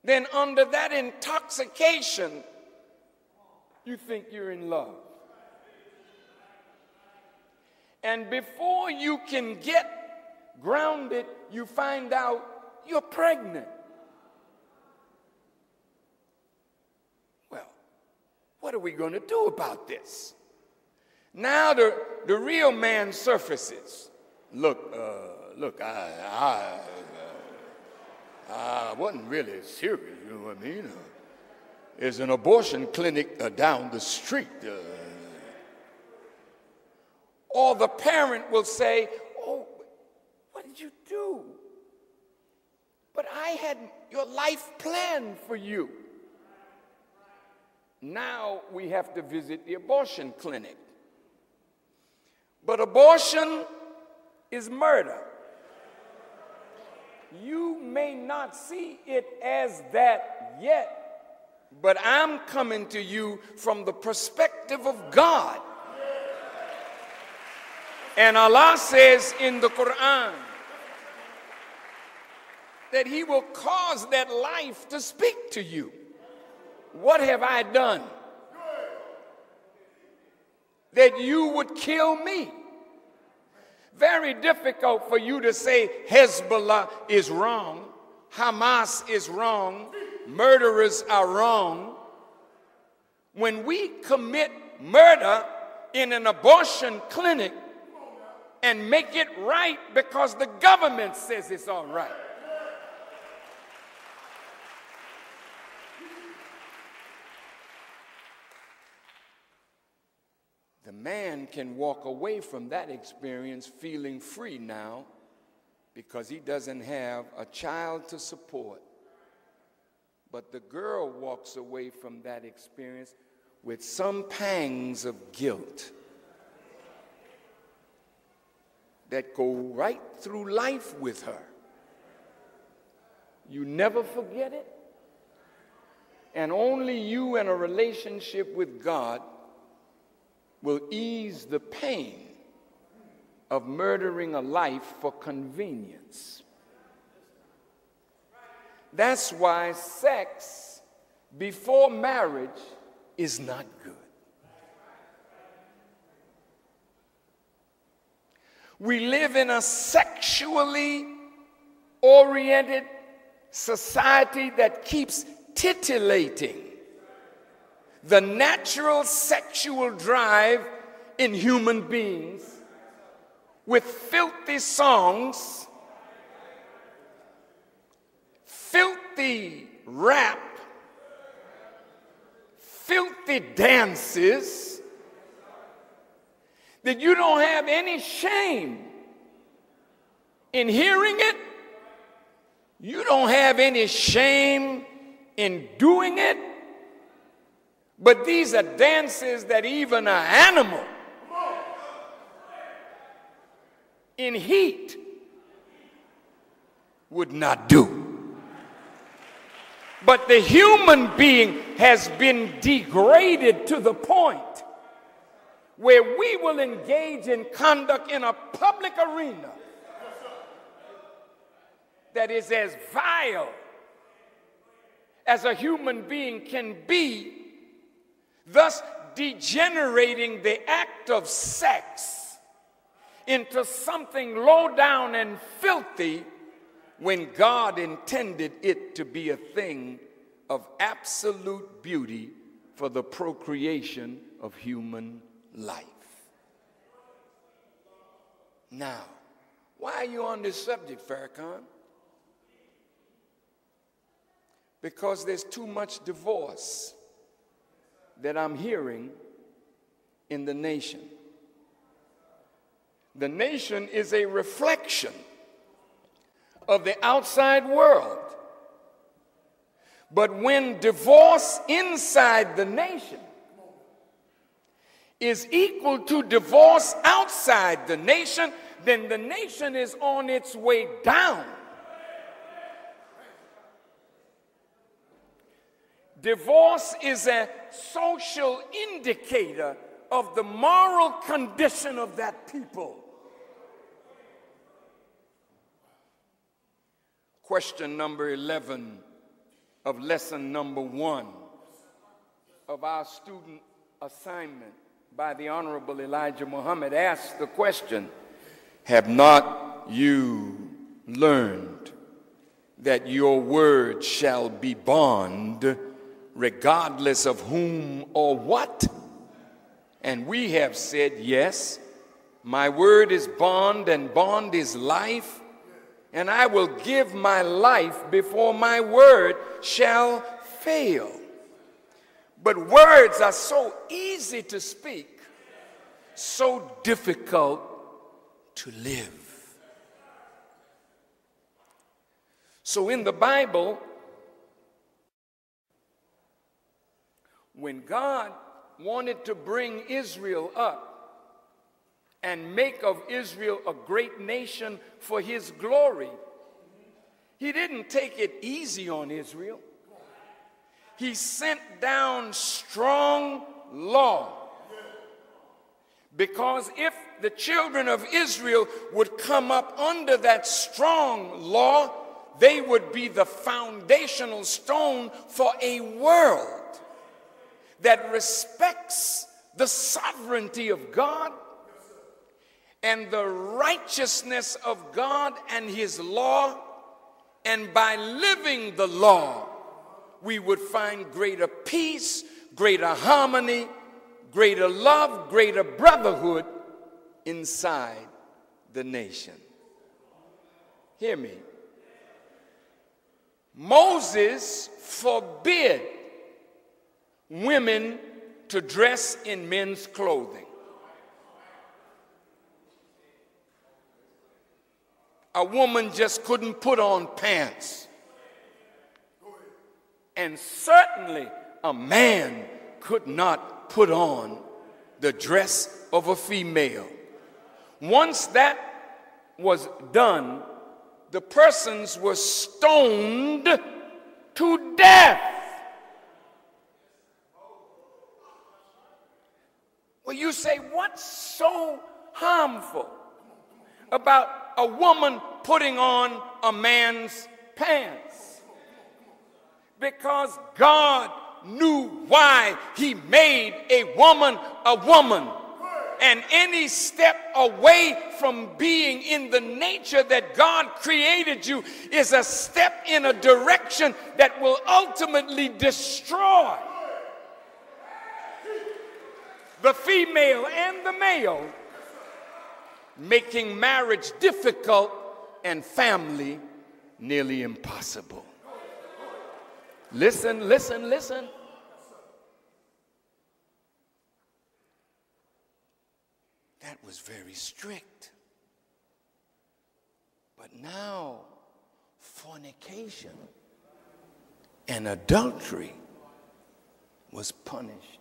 then under that intoxication, you think you're in love. And before you can get grounded, you find out you're pregnant. Well, what are we going to do about this? Now the real man surfaces. Look, I wasn't really serious, you know what I mean? There's an abortion clinic down the street. Or the parent will say, oh, what did you do? But I had your life planned for you. Now we have to visit the abortion clinic. But abortion is murder. You may not see it as that yet, but I'm coming to you from the perspective of God. And Allah says in the Quran that He will cause that life to speak to you. What have I done that you would kill me? Very difficult for you to say Hezbollah is wrong, Hamas is wrong, murderers are wrong. When we commit murder in an abortion clinic and make it right because the government says it's all right. The man can walk away from that experience feeling free now because he doesn't have a child to support. But the girl walks away from that experience with some pangs of guilt that go right through life with her. You never forget it. And only you in a relationship with God will ease the pain of murdering a life for convenience. That's why sex before marriage is not good. We live in a sexually oriented society that keeps titillating the natural sexual drive in human beings with filthy songs, filthy rap, filthy dances, that you don't have any shame in hearing it. You don't have any shame in doing it. But these are dances that even an animal in heat would not do. But the human being has been degraded to the point where we will engage in conduct in a public arena that is as vile as a human being can be, thus degenerating the act of sex into something low down and filthy when God intended it to be a thing of absolute beauty for the procreation of human life. Now, why are you on this subject, Farrakhan? Because there's too much divorce that I'm hearing in the nation. The nation is a reflection of the outside world. But when divorce inside the nation is equal to divorce outside the nation, then the nation is on its way down. Divorce is a social indicator of the moral condition of that people. Question number 11 of lesson number 1 of our student assignment by the Honorable Elijah Muhammad asks the question, have not you learned that your word shall be bond regardless of whom or what? And we have said, yes, my word is bond and bond is life, and I will give my life before my word shall fail. But words are so easy to speak, so difficult to live. So in the Bible, when God wanted to bring Israel up and make of Israel a great nation for his glory, he didn't take it easy on Israel. He sent down strong law. Because if the children of Israel would come up under that strong law, they would be the foundational stone for a world that respects the sovereignty of God and the righteousness of God and his law. And by living the law, we would find greater peace, greater harmony, greater love, greater brotherhood inside the nation. Hear me. Moses forbid women to dress in men's clothing. A woman just couldn't put on pants. And certainly a man could not put on the dress of a female. Once that was done, the persons were stoned to death. Well, you say, what's so harmful about a woman putting on a man's pants? Because God knew why he made a woman a woman. And any step away from being in the nature that God created you is a step in a direction that will ultimately destroy the female and the male, making marriage difficult and family nearly impossible. Listen, listen, listen. That was very strict. But now, fornication and adultery was punished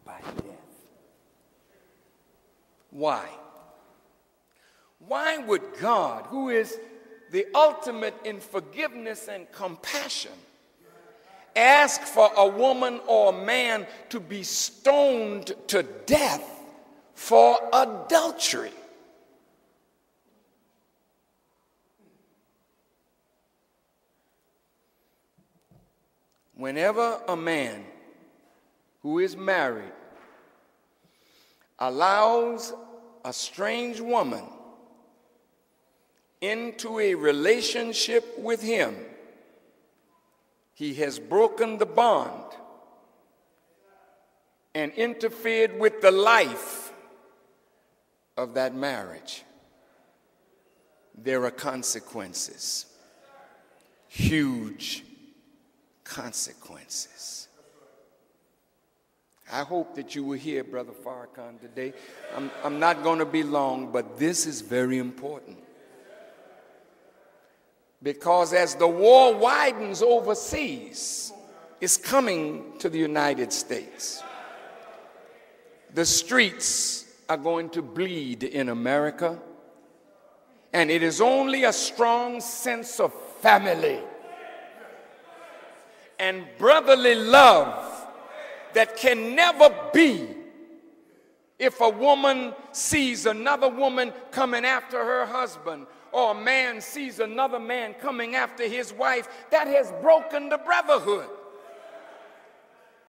by death. Why? Why would God, who is the ultimate in forgiveness and compassion, ask for a woman or a man to be stoned to death for adultery? Whenever a man who is married allows a strange woman into a relationship with him, he has broken the bond and interfered with the life of that marriage. There are consequences, huge consequences. I hope that you were here, Brother Farrakhan, today. I'm not going to be long, but this is very important. Because as the war widens overseas, it's coming to the United States. The streets are going to bleed in America, and it is only a strong sense of family and brotherly love that can never be if a woman sees another woman coming after her husband, or a man sees another man coming after his wife, that has broken the brotherhood.